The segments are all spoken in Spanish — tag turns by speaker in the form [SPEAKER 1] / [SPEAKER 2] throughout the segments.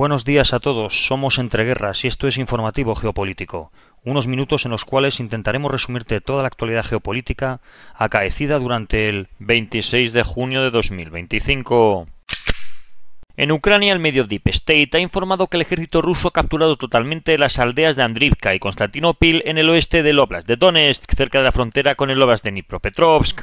[SPEAKER 1] Buenos días a todos, somos Entreguerras y esto es Informativo Geopolítico, unos minutos en los cuales intentaremos resumirte toda la actualidad geopolítica acaecida durante el 26 de junio de 2025. En Ucrania, el medio Deep State ha informado que el ejército ruso ha capturado totalmente las aldeas de Andrivka y Konstantinopil en el oeste del Oblast de Donetsk, cerca de la frontera con el Oblast de Dnipropetrovsk.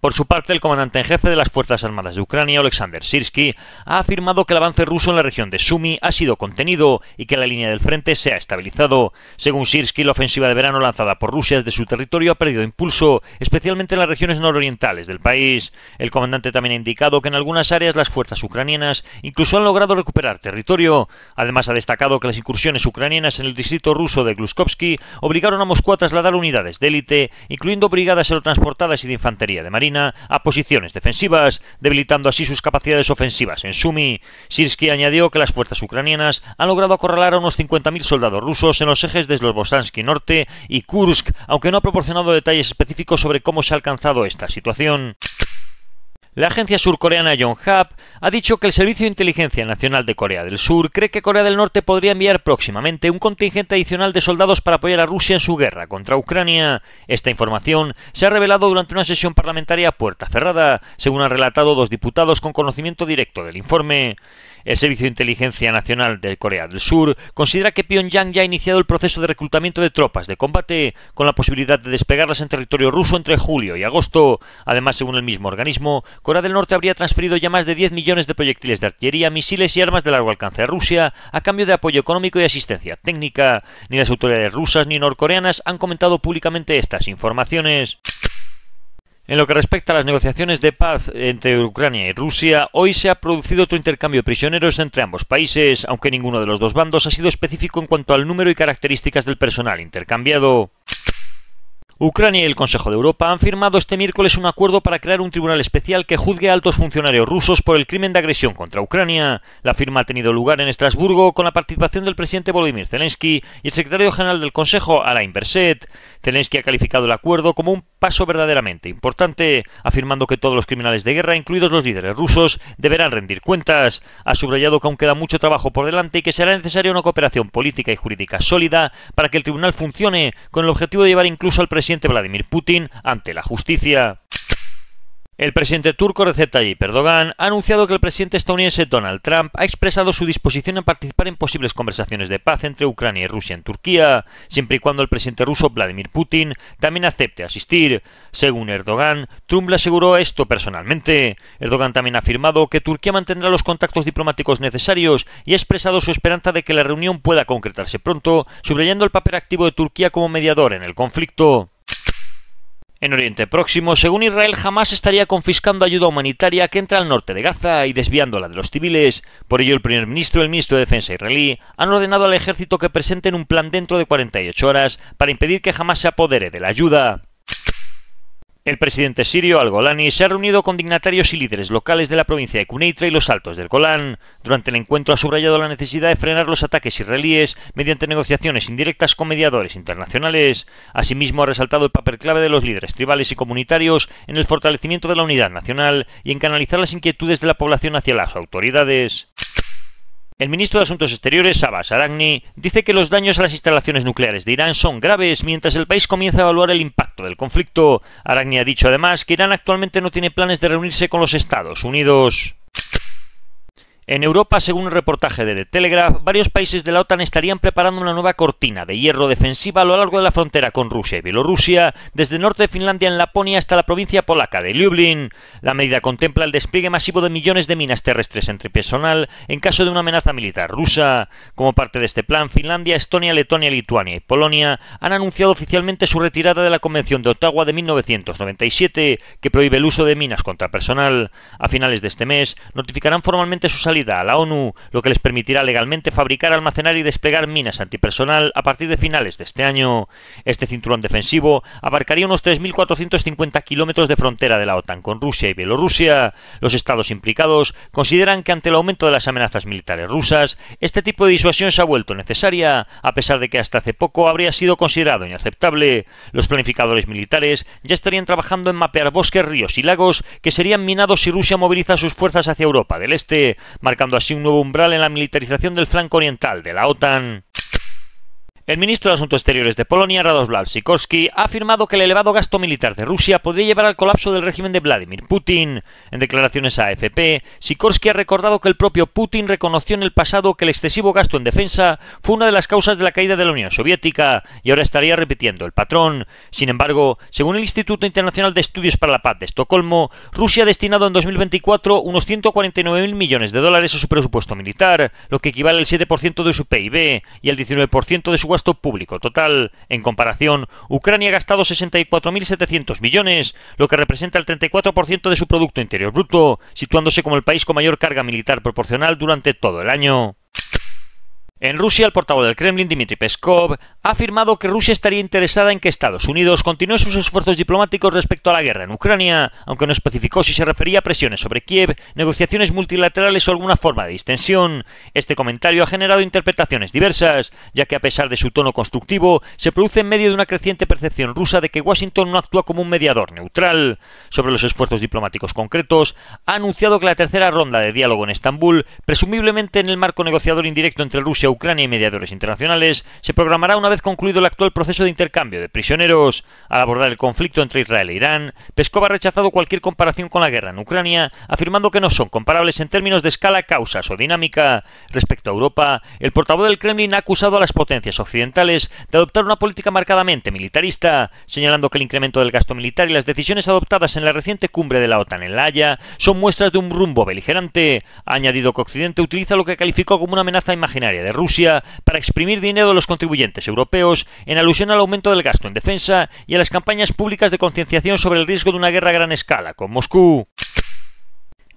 [SPEAKER 1] Por su parte, el comandante en jefe de las Fuerzas Armadas de Ucrania, Oleksandr Syrskyi, ha afirmado que el avance ruso en la región de Sumy ha sido contenido y que la línea del frente se ha estabilizado. Según Syrskyi, la ofensiva de verano lanzada por Rusia desde su territorio ha perdido impulso, especialmente en las regiones nororientales del país. El comandante también ha indicado que en algunas áreas las fuerzas ucranianas incluso han logrado recuperar territorio. Además, ha destacado que las incursiones ucranianas en el distrito ruso de Gluskovsky obligaron a Moscú a trasladar unidades de élite, incluyendo brigadas aerotransportadas y de infantería de marina, a posiciones defensivas, debilitando así sus capacidades ofensivas en Sumy. Syrskyi añadió que las fuerzas ucranianas han logrado acorralar a unos 50.000 soldados rusos en los ejes de Slobodansky Norte y Kursk, aunque no ha proporcionado detalles específicos sobre cómo se ha alcanzado esta situación. La agencia surcoreana Yonhap ha dicho que el Servicio de Inteligencia Nacional de Corea del Sur cree que Corea del Norte podría enviar próximamente un contingente adicional de soldados para apoyar a Rusia en su guerra contra Ucrania. Esta información se ha revelado durante una sesión parlamentaria a puerta cerrada, según han relatado dos diputados con conocimiento directo del informe. El Servicio de Inteligencia Nacional de Corea del Sur considera que Pyongyang ya ha iniciado el proceso de reclutamiento de tropas de combate, con la posibilidad de desplegarlas en territorio ruso entre julio y agosto. Además, según el mismo organismo, Corea del Norte habría transferido ya más de 10 millones de proyectiles de artillería, misiles y armas de largo alcance a Rusia, a cambio de apoyo económico y asistencia técnica. Ni las autoridades rusas ni norcoreanas han comentado públicamente estas informaciones. En lo que respecta a las negociaciones de paz entre Ucrania y Rusia, hoy se ha producido otro intercambio de prisioneros entre ambos países, aunque ninguno de los dos bandos ha sido específico en cuanto al número y características del personal intercambiado. Ucrania y el Consejo de Europa han firmado este miércoles un acuerdo para crear un tribunal especial que juzgue a altos funcionarios rusos por el crimen de agresión contra Ucrania. La firma ha tenido lugar en Estrasburgo con la participación del presidente Volodymyr Zelensky y el secretario general del Consejo, Alain Berset. Zelensky ha calificado el acuerdo como un paso verdaderamente importante, afirmando que todos los criminales de guerra, incluidos los líderes rusos, deberán rendir cuentas. Ha subrayado que aún queda mucho trabajo por delante y que será necesaria una cooperación política y jurídica sólida para que el tribunal funcione, con el objetivo de llevar incluso al presidente Vladimir Putin ante la justicia. El presidente turco Recep Tayyip Erdogan ha anunciado que el presidente estadounidense Donald Trump ha expresado su disposición a participar en posibles conversaciones de paz entre Ucrania y Rusia en Turquía, siempre y cuando el presidente ruso Vladimir Putin también acepte asistir. Según Erdogan, Trump le aseguró esto personalmente. Erdogan también ha afirmado que Turquía mantendrá los contactos diplomáticos necesarios y ha expresado su esperanza de que la reunión pueda concretarse pronto, subrayando el papel activo de Turquía como mediador en el conflicto. En Oriente Próximo, según Israel, Hamas estaría confiscando ayuda humanitaria que entra al norte de Gaza y desviándola de los civiles. Por ello, el primer ministro y el ministro de Defensa israelí han ordenado al ejército que presenten un plan dentro de 48 horas para impedir que Hamas se apodere de la ayuda. El presidente sirio Al-Golani se ha reunido con dignatarios y líderes locales de la provincia de Quneitra y los Altos del Golán. Durante el encuentro ha subrayado la necesidad de frenar los ataques israelíes mediante negociaciones indirectas con mediadores internacionales. Asimismo, ha resaltado el papel clave de los líderes tribales y comunitarios en el fortalecimiento de la unidad nacional y en canalizar las inquietudes de la población hacia las autoridades. El ministro de Asuntos Exteriores, Abbas Araqni, dice que los daños a las instalaciones nucleares de Irán son graves mientras el país comienza a evaluar el impacto del conflicto. Araqni ha dicho además que Irán actualmente no tiene planes de reunirse con los Estados Unidos. En Europa, según un reportaje de The Telegraph, varios países de la OTAN estarían preparando una nueva cortina de hierro defensiva a lo largo de la frontera con Rusia y Bielorrusia, desde el norte de Finlandia en Laponia hasta la provincia polaca de Lublin. La medida contempla el despliegue masivo de millones de minas terrestres entre personal en caso de una amenaza militar rusa. Como parte de este plan, Finlandia, Estonia, Letonia, Lituania y Polonia han anunciado oficialmente su retirada de la Convención de Ottawa de 1997, que prohíbe el uso de minas contra personal. A finales de este mes, notificarán formalmente su salida a la ONU, lo que les permitirá legalmente fabricar, almacenar y desplegar minas antipersonal a partir de finales de este año. Este cinturón defensivo abarcaría unos 3.450 kilómetros de frontera de la OTAN con Rusia y Bielorrusia. Los estados implicados consideran que ante el aumento de las amenazas militares rusas, este tipo de disuasión se ha vuelto necesaria, a pesar de que hasta hace poco habría sido considerado inaceptable. Los planificadores militares ya estarían trabajando en mapear bosques, ríos y lagos que serían minados si Rusia moviliza sus fuerzas hacia Europa del Este, marcando así un nuevo umbral en la militarización del flanco oriental de la OTAN. El ministro de Asuntos Exteriores de Polonia, Radosław Sikorski, ha afirmado que el elevado gasto militar de Rusia podría llevar al colapso del régimen de Vladimir Putin. En declaraciones a AFP, Sikorski ha recordado que el propio Putin reconoció en el pasado que el excesivo gasto en defensa fue una de las causas de la caída de la Unión Soviética, y ahora estaría repitiendo el patrón. Sin embargo, según el Instituto Internacional de Estudios para la Paz de Estocolmo, Rusia ha destinado en 2024 unos 149.000 millones de dólares a su presupuesto militar, lo que equivale al 7% de su PIB y al 19% de su gasto público total. En comparación, Ucrania ha gastado 64.700 millones, lo que representa el 34% de su Producto Interior Bruto, situándose como el país con mayor carga militar proporcional durante todo el año. En Rusia, el portavoz del Kremlin, Dmitry Peskov, ha afirmado que Rusia estaría interesada en que Estados Unidos continúe sus esfuerzos diplomáticos respecto a la guerra en Ucrania, aunque no especificó si se refería a presiones sobre Kiev, negociaciones multilaterales o alguna forma de distensión. Este comentario ha generado interpretaciones diversas, ya que a pesar de su tono constructivo, se produce en medio de una creciente percepción rusa de que Washington no actúa como un mediador neutral. Sobre los esfuerzos diplomáticos concretos, ha anunciado que la tercera ronda de diálogo en Estambul, presumiblemente en el marco negociador indirecto entre Rusia, Ucrania y mediadores internacionales, se programará una vez concluido el actual proceso de intercambio de prisioneros. Al abordar el conflicto entre Israel e Irán, Peskov ha rechazado cualquier comparación con la guerra en Ucrania, afirmando que no son comparables en términos de escala, causas o dinámica. Respecto a Europa, el portavoz del Kremlin ha acusado a las potencias occidentales de adoptar una política marcadamente militarista, señalando que el incremento del gasto militar y las decisiones adoptadas en la reciente cumbre de la OTAN en La Haya son muestras de un rumbo beligerante. Ha añadido que Occidente utiliza lo que calificó como una amenaza imaginaria de Rusia para exprimir dinero de los contribuyentes europeos, en alusión al aumento del gasto en defensa y a las campañas públicas de concienciación sobre el riesgo de una guerra a gran escala con Moscú.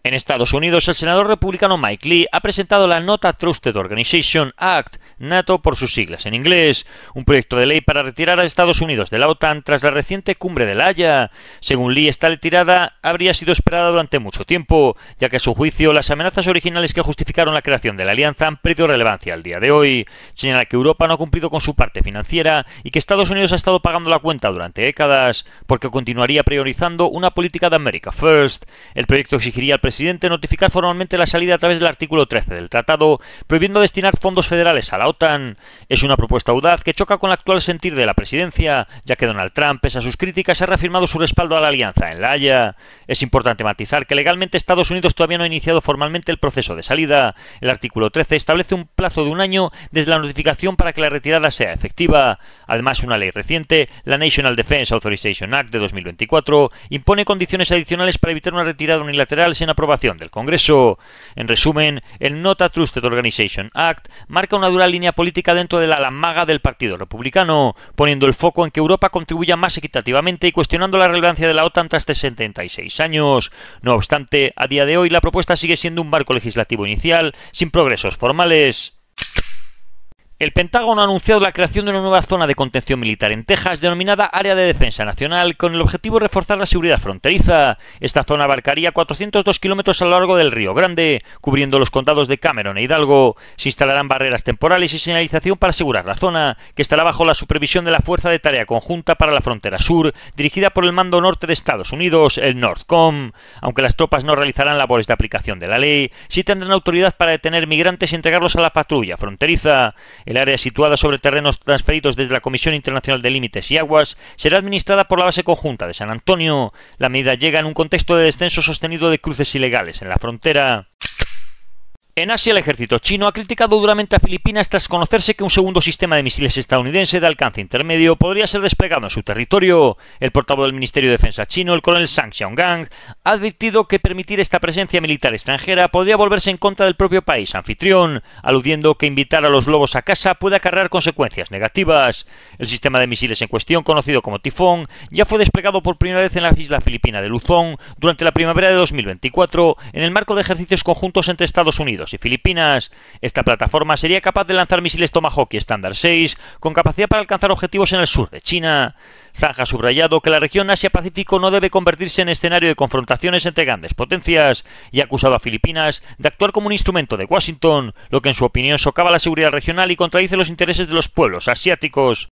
[SPEAKER 1] En Estados Unidos, el senador republicano Mike Lee ha presentado la Not a Trusted Organization Act, NATO por sus siglas en inglés, un proyecto de ley para retirar a Estados Unidos de la OTAN tras la reciente cumbre de La Haya. Según Lee, esta retirada habría sido esperada durante mucho tiempo, ya que a su juicio las amenazas originales que justificaron la creación de la alianza han perdido relevancia al día de hoy. Señala que Europa no ha cumplido con su parte financiera y que Estados Unidos ha estado pagando la cuenta durante décadas, porque continuaría priorizando una política de America First. El proyecto exigiría al presidente notificar formalmente la salida a través del artículo 13 del tratado, prohibiendo destinar fondos federales a la OTAN. Es una propuesta audaz que choca con el actual sentir de la presidencia, ya que Donald Trump, pese a sus críticas, ha reafirmado su respaldo a la alianza en La Haya. Es importante matizar que legalmente Estados Unidos todavía no ha iniciado formalmente el proceso de salida. El artículo 13 establece un plazo de un año desde la notificación para que la retirada sea efectiva. Además, una ley reciente, la National Defense Authorization Act de 2024, impone condiciones adicionales para evitar una retirada unilateral sin aprobación del Congreso. En resumen, el Not a Trusted Organization Act marca una dura línea política dentro de la ala maga del Partido Republicano, poniendo el foco en que Europa contribuya más equitativamente y cuestionando la relevancia de la OTAN tras 76 años. No obstante, a día de hoy la propuesta sigue siendo un marco legislativo inicial, sin progresos formales. El Pentágono ha anunciado la creación de una nueva zona de contención militar en Texas denominada Área de Defensa Nacional con el objetivo de reforzar la seguridad fronteriza. Esta zona abarcaría 402 kilómetros a lo largo del Río Grande, cubriendo los condados de Cameron e Hidalgo. Se instalarán barreras temporales y señalización para asegurar la zona, que estará bajo la supervisión de la Fuerza de Tarea Conjunta para la Frontera Sur, dirigida por el Mando Norte de Estados Unidos, el NORTHCOM. Aunque las tropas no realizarán labores de aplicación de la ley, sí tendrán autoridad para detener migrantes y entregarlos a la patrulla fronteriza. El área, situada sobre terrenos transferidos desde la Comisión Internacional de Límites y Aguas, será administrada por la Base Conjunta de San Antonio. La medida llega en un contexto de descenso sostenido de cruces ilegales en la frontera. En Asia, el ejército chino ha criticado duramente a Filipinas tras conocerse que un segundo sistema de misiles estadounidense de alcance intermedio podría ser desplegado en su territorio. El portavoz del Ministerio de Defensa chino, el coronel Zhang Xiaogang, ha advertido que permitir esta presencia militar extranjera podría volverse en contra del propio país anfitrión, aludiendo que invitar a los lobos a casa puede acarrear consecuencias negativas. El sistema de misiles en cuestión, conocido como Tifón, ya fue desplegado por primera vez en la isla filipina de Luzón durante la primavera de 2024 en el marco de ejercicios conjuntos entre Estados Unidos y Filipinas. Esta plataforma sería capaz de lanzar misiles Tomahawk y Standard 6 con capacidad para alcanzar objetivos en el sur de China. Zhang ha subrayado que la región Asia-Pacífico no debe convertirse en escenario de confrontaciones entre grandes potencias y ha acusado a Filipinas de actuar como un instrumento de Washington, lo que en su opinión socava la seguridad regional y contradice los intereses de los pueblos asiáticos.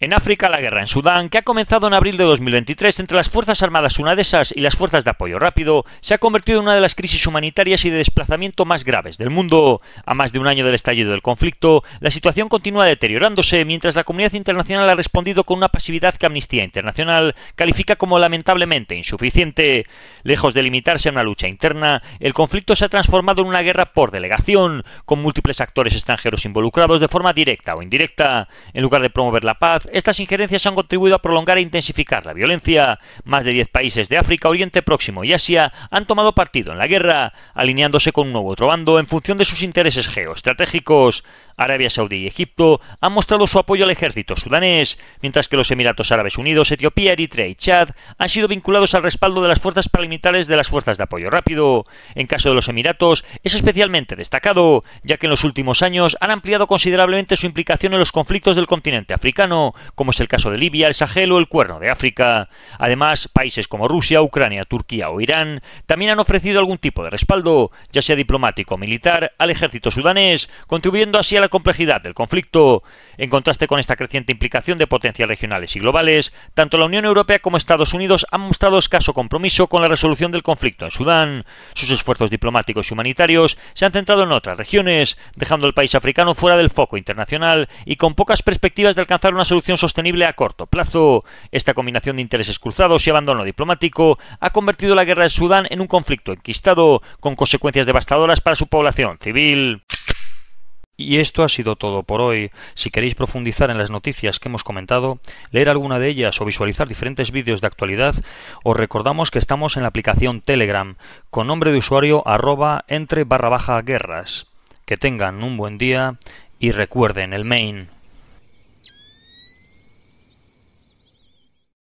[SPEAKER 1] En África, la guerra en Sudán, que ha comenzado en abril de 2023 entre las Fuerzas Armadas sunadesas y las Fuerzas de Apoyo Rápido, se ha convertido en una de las crisis humanitarias y de desplazamiento más graves del mundo. A más de un año del estallido del conflicto, la situación continúa deteriorándose mientras la comunidad internacional ha respondido con una pasividad que Amnistía Internacional califica como lamentablemente insuficiente. Lejos de limitarse a una lucha interna, el conflicto se ha transformado en una guerra por delegación, con múltiples actores extranjeros involucrados de forma directa o indirecta. En lugar de promover la paz, estas injerencias han contribuido a prolongar e intensificar la violencia. Más de 10 países de África, Oriente Próximo y Asia han tomado partido en la guerra, alineándose con un nuevo otro bando en función de sus intereses geoestratégicos. Arabia Saudí y Egipto han mostrado su apoyo al ejército sudanés, mientras que los Emiratos Árabes Unidos, Etiopía, Eritrea y Chad han sido vinculados al respaldo de las fuerzas paramilitares de las Fuerzas de Apoyo Rápido. En caso de los Emiratos, es especialmente destacado, ya que en los últimos años han ampliado considerablemente su implicación en los conflictos del continente africano, como es el caso de Libia, el Sahel o el Cuerno de África. Además, países como Rusia, Ucrania, Turquía o Irán también han ofrecido algún tipo de respaldo, ya sea diplomático o militar, al ejército sudanés, contribuyendo así a la complejidad del conflicto. En contraste con esta creciente implicación de potencias regionales y globales, tanto la Unión Europea como Estados Unidos han mostrado escaso compromiso con la resolución del conflicto en Sudán. Sus esfuerzos diplomáticos y humanitarios se han centrado en otras regiones, dejando al país africano fuera del foco internacional y con pocas perspectivas de alcanzar una solución sostenible a corto plazo. Esta combinación de intereses cruzados y abandono diplomático ha convertido la guerra de Sudán en un conflicto enquistado, con consecuencias devastadoras para su población civil. Y esto ha sido todo por hoy. Si queréis profundizar en las noticias que hemos comentado, leer alguna de ellas o visualizar diferentes vídeos de actualidad, os recordamos que estamos en la aplicación Telegram, con nombre de usuario @entre_guerras. Que tengan un buen día y recuerden el main.